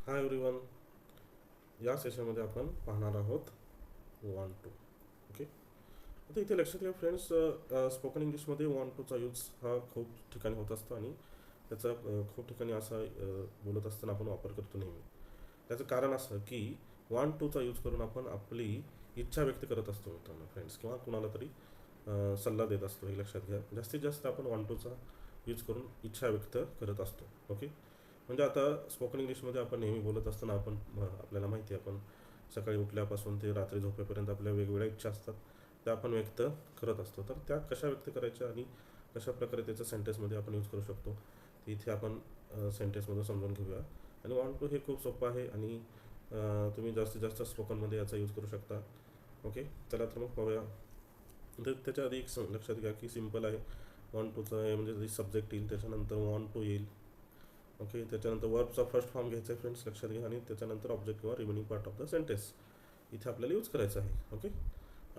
Hi everyone. या सेशनमध्ये आपण पाहणार आहोत वॉन्ट टू. ओके. आता इथे लक्षात घ्या फ्रेंड्स, स्पोकन इंग्लिशमध्ये वॉन्ट टूचा यूज हा खूप ठिकाणी होत असतो आणि त्याचा खूप ठिकाणी असा बोलत असताना आपण वापर करतो नेहमी. त्याचं कारण असं की वॉन्ट टूचा यूज करून आपण आपली इच्छा व्यक्त करत असतो मित्रांनो, फ्रेंड्स, किंवा कुणाला तरी सल्ला देत असतो. हे लक्षात घ्या. जास्तीत जास्त आपण वॉन्ट टूचा यूज करून इच्छा व्यक्त करत असतो. ओके. म्हणजे आता स्पोकन इंग्लिशमध्ये आपण नेहमी बोलत असताना आपण आपल्याला माहिती आहे, आपण सकाळी उठल्यापासून ते रात्री झोपेपर्यंत आपल्या वेगवेगळ्या इच्छा असतात, त्या आपण व्यक्त करत असतो. तर त्या कशा व्यक्त करायच्या आणि कशा प्रकारे त्याचं सेंटेन्समध्ये आपण यूज करू शकतो ते इथे आपण सेंटेन्समध्ये समजून घेऊया. आणि वॉन्ट टू हे खूप सोपं आहे आणि तुम्ही जास्तीत जास्त स्पोकनमध्ये याचा यूज करू शकता. ओके. चला तर मग पाहूया. तर त्याच्या आधी एक लक्षात घ्या की सिम्पल आहे. वॉन्ट टूचं आहे म्हणजे सब्जेक्ट येईल, त्याच्यानंतर वॉन्ट टू येईल. ओके. त्याच्यानंतर वर्बचा फर्स्ट फॉर्म घ्यायचा आहे फ्रेंड्स, लक्षात घ्या. आणि त्याच्यानंतर ऑब्जेक्ट किंवा remaining part of the sentence इथे आपल्याला यूज करायचं आहे. ओके.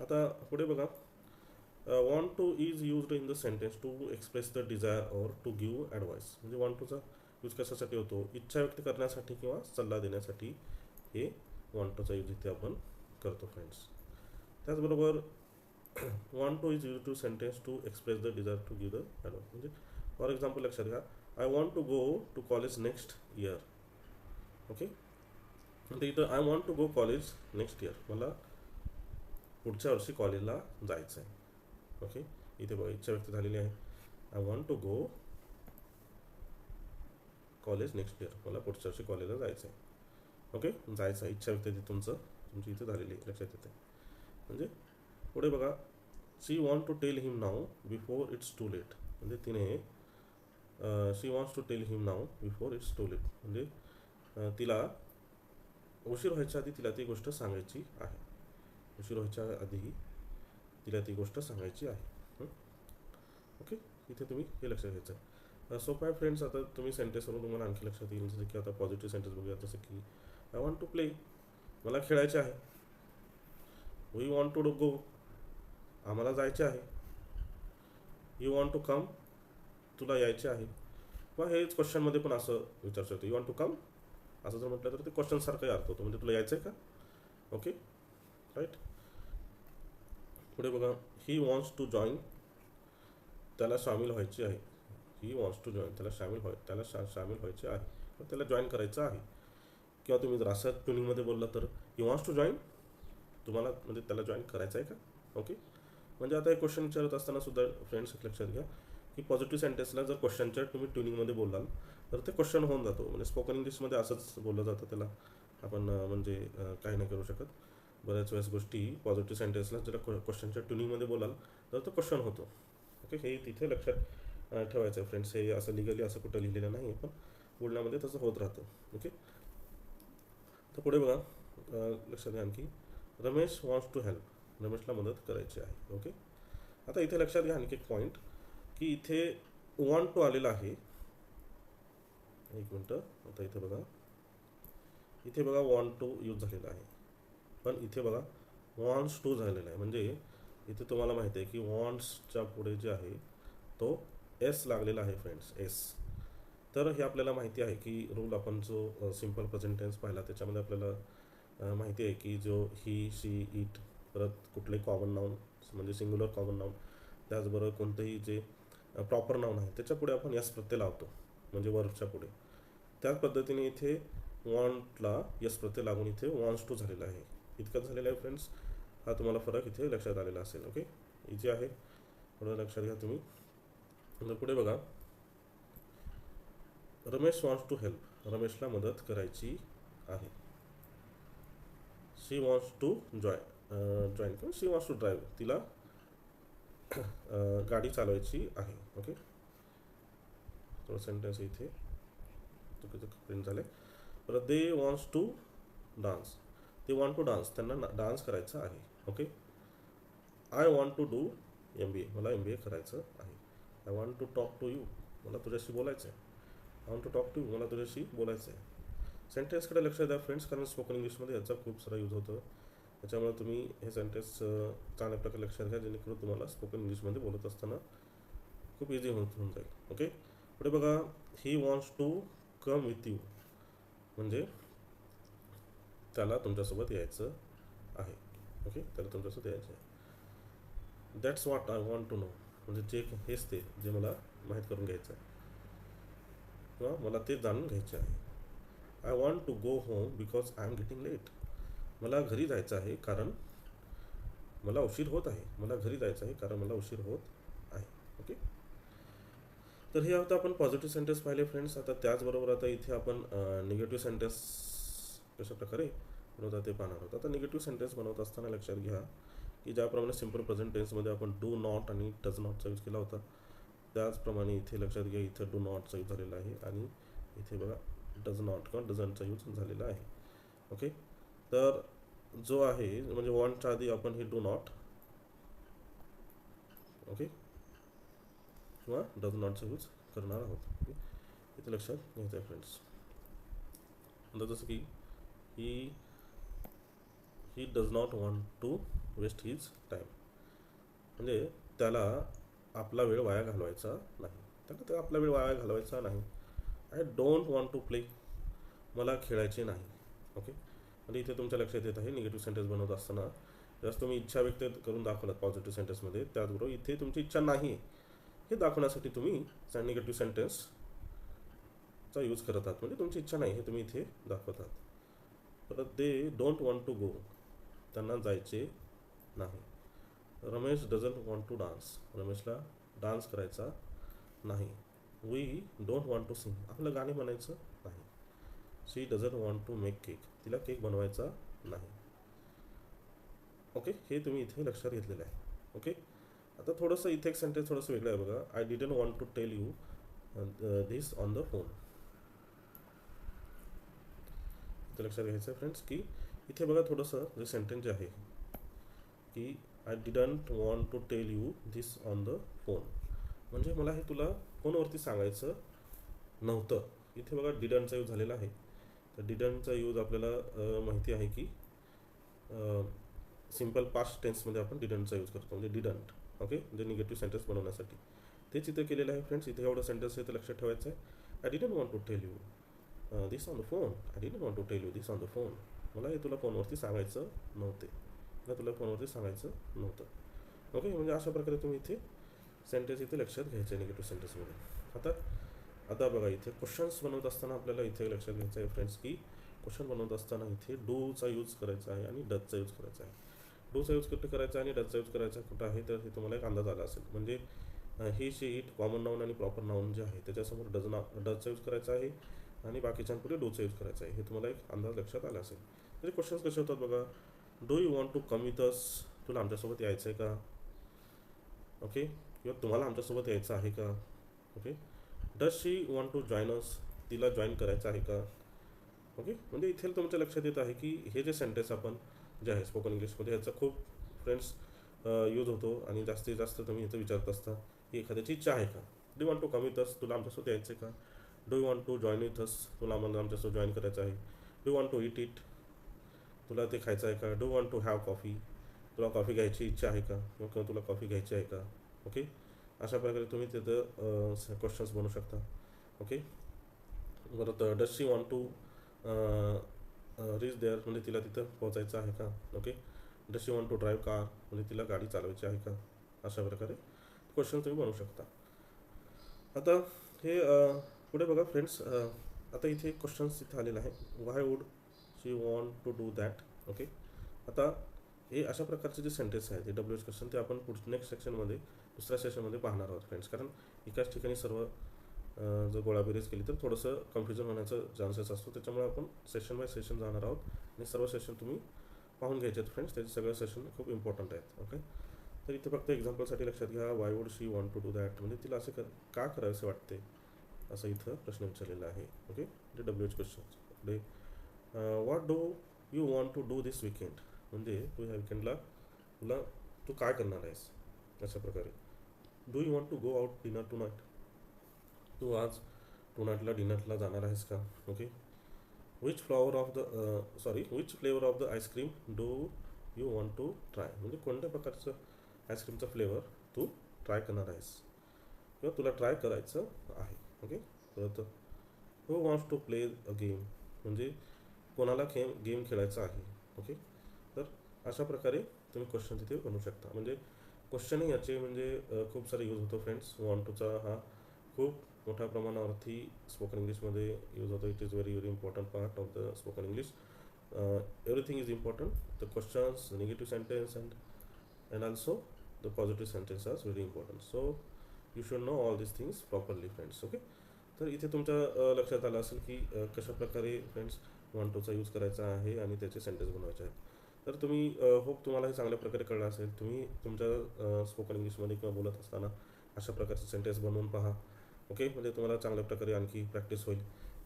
आता पुढे बघा. Want to is used in the sentence to express the desire or to give advice. म्हणजे वॉन्ट टूचा यूज कशासाठी होतो? इच्छा व्यक्त करण्यासाठी किंवा सल्ला देण्यासाठी हे वॉन्ट टूचा यूज इथे आपण करतो फ्रेंड्स. त्याचबरोबर want to is use to sentence to express the desire to give the advice. म्हणजे फॉर एक्झाम्पल लक्षात घ्या, I want to go to college next year. Okay. म्हणजे इथं I want to go college next year, मला पुढच्या वर्षी कॉलेजला जायचं आहे. ओके. इथे बघा इच्छा व्यक्त झालेली आहे. I want to go college next year, मला पुढच्या वर्षी कॉलेजला जायचं आहे. ओके. जायचं आहे, इच्छा व्यक्त तुमची इथे झालेली आहे, लक्षात येते. म्हणजे पुढे बघा, she want to tell him now before it's too late. म्हणजे तिने she wants to tell him now before it's too late. म्हणजे तिला उशीर व्हायच्या आधी तिला ती गोष्ट सांगायची आहे. उशीर व्हायच्या आधी तिला ती गोष्ट सांगायची आहे. ओके. इथे तुम्ही हे लक्षात घ्यायचं आहे. सोपं आहे फ्रेंड्स. आता तुम्ही सेंटेन्सवरून तुम्हाला आणखी लक्षात येईल, जसं की आता पॉझिटिव्ह सेंटेन्स बघूया. जसं की आय वॉन्ट टू प्ले, मला खेळायचे आहे. वी वॉन्ट टू गो, आम्हाला जायचे आहे. यू वॉन्ट टू कम, तुला यायचे आहे. किंवा हेच क्वेश्चनमध्ये पण असं विचारू शकतो, यू वॉन्ट टू कम असं जर म्हटलं तर ते क्वेश्चनसारखाही अर्थ होतो, म्हणजे तुला यायचं आहे का. ओके. राईट. पुढे बघा, ही वॉन्ट्स टू जॉईन, त्याला सामील व्हायची आहे. ही वॉन्ट्स टू जॉईन, त्याला सामील व्हायचे आहे किंवा त्याला जॉईन करायचं आहे. किंवा तुम्ही जर असं ट्युनिंगमध्ये बोलला तर ही वॉन्ट्स टू जॉईन, तुम्हाला म्हणजे त्याला जॉईन करायचं आहे का. ओके. म्हणजे आता एक क्वेश्चन विचारत असताना सुद्धा फ्रेंड्स लक्षात घ्या की पॉझिटिव्ह सेंटेन्सला जर क्वेश्चनच्या तुम्ही ट्युनिंगमध्ये बोलाल तर ते क्वेश्चन होऊन जातो. म्हणजे स्पोकन इंग्लिशमध्ये असंच बोललं जातं, त्याला आपण म्हणजे काही नाही करू शकत. बऱ्याच वेळेस गोष्टी पॉझिटिव्ह सेंटेन्सला जर क्वेश्चनच्या ट्युनिंगमध्ये बोलाल तर तो क्वेश्चन होतो. ओके. हे तिथे लक्षात ठेवायचं आहे फ्रेंड्स. हे असं लिगली असं कुठं लिहिलेलं नाही, पण बोलण्यामध्ये तसं होत राहतं. ओके. तर पुढे बघा, लक्षात घ्या आणखी, रमेश वॉन्ट्स टू हेल्प, रमेशला मदत करायची आहे. ओके. आता इथे लक्षात घ्या आणखी एक पॉईंट की इथे वॉन्ट टू आलेला आहे. एक मिनटं. आता इथे बघा वॉन्ट टू यूज झालेला आहे, पण इथे बघा वॉन्ट्स टू झालेला आहे. म्हणजे इथे तुम्हाला माहिती आहे की वॉन्ट्सच्या पुढे जे आहे तो एस लागलेला आहे फ्रेंड्स, एस. तर हे आपल्याला माहिती आहे की रूल, आपण जो सिम्पल प्रेझेंट टेन्स पाहिला त्याच्यामध्ये आपल्याला माहिती आहे की जो ही, शी, इट, परत कुठलेही कॉमन नाऊन म्हणजे सिंग्युलर कॉमन नाऊन, त्याचबरोबर कोणतंही जे प्रॉपर नाऊन आहे त्याच्या पुढे आपण यस प्रत्यय लावतो, म्हणजे वर्बच्या पुढे. त्याच पद्धतीने इथे वॉन्टला यस प्रत्यय लागून इथे वॉन्ट्स टू झालेला आहे. इतकंच झालेलं आहे फ्रेंड्स. हा तुम्हाला फरक इथे लक्षात आलेला असेल. ओके. इथे आहे, थोडं लक्षात घ्या तुम्ही. पुढे बघा, रमेश वॉन्ट्स टू हेल्प, रमेशला मदत करायची आहे. शी वॉन्ट्स टू जॉईन किंवा शी वॉन्ट्स टू ड्राईव्ह, तिला गाडी चालवायची आहे. ओके. थोडं सेंटेन्स इथे चुकीचं प्रिंट झालं आहे. परत they wants to dance, they want to dance, त्यांना डान्स करायचा आहे. Okay. I want to do MBA, मला MBA करायचं आहे. I want to talk to you, मला तुझ्याशी बोलायचं आहे. I want to talk to you, मला तुझ्याशी बोलायचं आहे. सेंटेन्सकडे लक्ष द्या फ्रेंड्स, कारण स्पोकन इंग्लिशमध्ये याचा खूप सारा यूज होतो. त्याच्यामुळे तुम्ही हे सेंटेन्स चांगल्या प्रकारे लक्षात घ्या, जेणेकरून तुम्हाला स्पोकन इंग्लिशमध्ये बोलत असताना खूप इझी होऊन जाईल. ओके. पुढे बघा, he wants to come with you, म्हणजे त्याला तुमच्यासोबत यायचं आहे. ओके, त्याला तुमच्यासोबत यायचं आहे. That's what I want to know. म्हणजे जे हेच ते जे मला माहीत करून घ्यायचं आहे किंवा मला ते जाणून घ्यायचे आहे. I want to go home because I am getting late. मला घरी जायचं आहे कारण मला उशीर होत आहे. मला घरी जायचं आहे कारण मला उशीर होत आहे. ओके, तर हे आता आपण पॉझिटिव्ह सेंटेन्स पाहिले फ्रेंड्स. आता त्याचबरोबर आता इथे आपण निगेटिव्ह सेंटेन्स कशा प्रकारे बनवतात ते पाहणार आहोत. आता निगेटिव्ह सेंटेन्स बनवत असताना लक्षात घ्या की ज्याप्रमाणे सिम्पल प्रेझेंट टेन्समध्ये आपण डू नॉट आणि डज नॉटचा यूज केला होता, त्याचप्रमाणे इथे लक्षात घ्या इथं डू नॉटचा यूज झालेला आहे आणि इथे बघा डज नॉट किंवा डझनचा यूज झालेला आहे. ओके, तर जो आहे म्हणजे वॉन्टच्या आधी आपण हे डू नॉट ओके किंवा डज नॉटचा यूज करणार आहोत. इथे लक्षात घ्यायचं आहे फ्रेंड्स. आता जसं की he does not want to waste his time. म्हणजे त्याला आपला वेळ वाया घालवायचा नाही. त्याला आपला वेळ वाया घालवायचा नाही. I don't want to play. मला खेळायचे नाही. ओके, म्हणजे इथे तुमच्या लक्षात येत आहे निगेटिव्ह सेंटेन्स बनवत असताना जसं तुम्ही इच्छा व्यक्त करून दाखवलात पॉझिटिव्ह सेंटेन्समध्ये, त्याचबरोबर इथे तुमची इच्छा नाही हे दाखवण्यासाठी तुम्ही निगेटिव्ह सेंटेन्सचा यूज करत आहात. म्हणजे तुमची इच्छा नाही हे तुम्ही इथे दाखवत आहात. परत they don't want to go. त्यांना जायचे नाही. Ramesh doesn't want to dance. रमेशला डान्स करायचा नाही. We don't want to sing. आपलं गाणे म्हणायचं नाही. She doesn't want to make cake. तिला केक बनवायचा नाही. ओके, हे तुम्ही इथे लक्षात घेतलेलं आहे. ओके, आता थोडंसं इथे एक सेंटेन्स थोडंसं वेगळं आहे बघा. I didn't want to tell you this on the phone. इथे लक्षात घ्यायचं आहे फ्रेंड्स की इथे बघा थोडंसं जे सेंटेन्स जे आहे की I didn't want to tell you this on the phone, म्हणजे मला हे तुला फोनवरती सांगायचं नव्हतं. इथे बघा डिडंटचा यूज झालेला आहे. तर डिडंटचा यूज आपल्याला माहिती आहे की सिम्पल पास्ट टेन्समध्ये आपण डिडंटचा यूज करतो, म्हणजे डिडंट. ओके, म्हणजे निगेटिव्ह सेंटेन्स बनवण्यासाठी तेच इथे केलेलं आहे फ्रेंड्स. इथे एवढं सेंटेन्स आहे ते लक्षात ठेवायचं आहे. I didn't want to tell you this on the phone. I didn't want to tell you this on the phone. मला हे तुला फोनवरती सांगायचं नव्हते. मला तुला फोनवरती सांगायचं नव्हतं. ओके, म्हणजे अशा प्रकारे तुम्ही इथे सेंटेन्स इथे लक्षात घ्यायचे आहे निगेटिव्ह सेंटेन्समध्ये. आता बघा इथे क्वेश्चन्स बनवत असताना आपल्याला इथे लक्षात घ्यायचं आहे फ्रेंड्स की क्वेश्चन बनवत असताना इथे डूचा यूज करायचा आहे आणि डजचा यूज करायचा आहे. डूचा यूज कुठे करायचा आणि डजचा यूज करायचा कुठं आहे तर हे तुम्हाला एक अंदाज आला असेल. म्हणजे ही शी इट कॉमन नाऊन आणि प्रॉपर नाऊन जे आहे त्याच्यासमोर डजचा यूज करायचा आहे आणि बाकीच्यांपुढे डूचा यूज करायचा आहे. हे तुम्हाला एक अंदाज लक्षात आला असेल. म्हणजे क्वेश्चन्स कसे होतात बघा. Do you want to come with us. तुला आमच्यासोबत यायचं आहे का. ओके, किंवा तुम्हाला आमच्यासोबत यायचं आहे का. Okay, does she want to join us. तिला जॉईन करायचं आहे का. ओके, म्हणजे इथे तुमच्या लक्षात येत आहे की हे जे सेंटेन्स आपण जे आहे स्पोकन इंग्लिशमध्ये ह्याचा खूप फ्रेंड्स यूज होतो आणि जास्तीत जास्त तुम्ही इथं विचारत असता की एखाद्याची इच्छा आहे का. Do you want to come with us. तुला आमच्यासोबत यायचं आहे का. Do you want to join with us. तुला आम्हाला आमच्यासोबत जॉईन करायचं आहे. Do want to eat it. तुला ते खायचं आहे का. Do want to have coffee. तुला कॉफी घ्यायची इच्छा आहे का किंवा तुला कॉफी घ्यायची आहे का. ओके, अशा प्रकारे तुम्ही तिथं क्वेश्चन्स बनवू शकता. ओके, परत does she want to reach there. म्हणजे तिला तिथं पोहोचायचं आहे का. Okay, does she want to drive car. म्हणजे तिला गाडी चालवायची आहे का. अशा प्रकारे क्वेश्चन तुम्ही बनवू शकता. आता हे पुढे बघा फ्रेंड्स. आता इथे क्वेश्चन्स इथे आलेला आहे. Why would she want to do that. Okay, आता हे अशा प्रकारचे जे सेंटेन्स आहेत ते WH क्वेश्चन ते आपण नेक्स्ट सेक्शनमध्ये दुसऱ्या सेशनमध्ये पाहणार आहोत फ्रेंड्स. कारण एकाच ठिकाणी सर्व जर गोळाबेरीज केली तर थोडंसं कन्फ्युजन होण्याचा चान्सेस असतो. त्याच्यामुळे आपण सेशन बाय सेशन जाणार आहोत आणि सर्व सेशन तुम्ही पाहून घ्यायचे आहेत फ्रेंड्स. त्याचे सगळे सेशन खूप इम्पॉर्टंट आहेत. ओके, तर इथे फक्त एक्झाम्पलसाठी लक्षात घ्या. Why would she want to do that. म्हणजे तिला असे का करायचे वाटते असं इथं प्रश्न विचारलेला आहे. ओके, म्हणजे WH क्वेश्चन. पुढे what do you want to do this weekend. म्हणजे तू ह्या विकेंडला तू काय करणार आहेस अशा प्रकारे. Do you want to go out dinner tonight. तू आज टू डिनरला जाणार आहेस का. Okay, which flavour of the ice cream do you want to try. म्हणजे कोणत्या प्रकारचं आईस्क्रीमचा फ्लेवर तू ट्राय करणार आहेस किंवा तुला ट्राय करायचं आहे. ओके, परत who wants to play a game. म्हणजे कोणाला गेम खेळायचा आहे. ओके, तर अशा प्रकारे तुम्ही क्वेश्चन तिथे बनवू शकता. म्हणजे क्वेश्चन याचे म्हणजे खूप सारे यूज होतो फ्रेंड्स. वॉन्ट टूचा हा खूप मोठ्या प्रमाणावरती स्पोकन इंग्लिशमध्ये यूज होतो. It is very very important part of the spoken English. Everything is important. The questions, the negative sentence, and also the positive sentence are very important. So you should know all these things properly, friends. Okay. तर इथे तुमच्या लक्षात आलं असेल की कशा प्रकारे friends one टूचा use करायचा आहे आणि त्याचे सेंटेन्स बनवायचे आहेत. तर तुम्ही होप तुम्हाला हे चांगल्या प्रकारे कळलं असेल. तुम्ही तुमच्या स्पोकन इंग्लिशमध्ये किंवा बोलत असताना अशा प्रकारचे सेंटेन्स बनवून पहा. ओके, म्हणजे तुम्हाला चांगल्या प्रकारे आणखी प्रॅक्टिस होईल.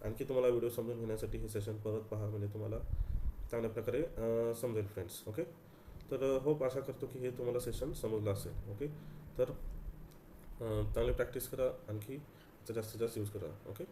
आणखी तुम्हाला व्हिडिओ समजून घेण्यासाठी हे सेशन परत पहा, म्हणजे तुम्हाला चांगल्या प्रकारे समजेल फ्रेंड्स. ओके, तर होप आशा करतो की हे तुम्हाला सेशन समजलं असेल. ओके, तर चांगली प्रॅक्टिस करा, आणखी जास्तीत जास्त यूज करा. ओके.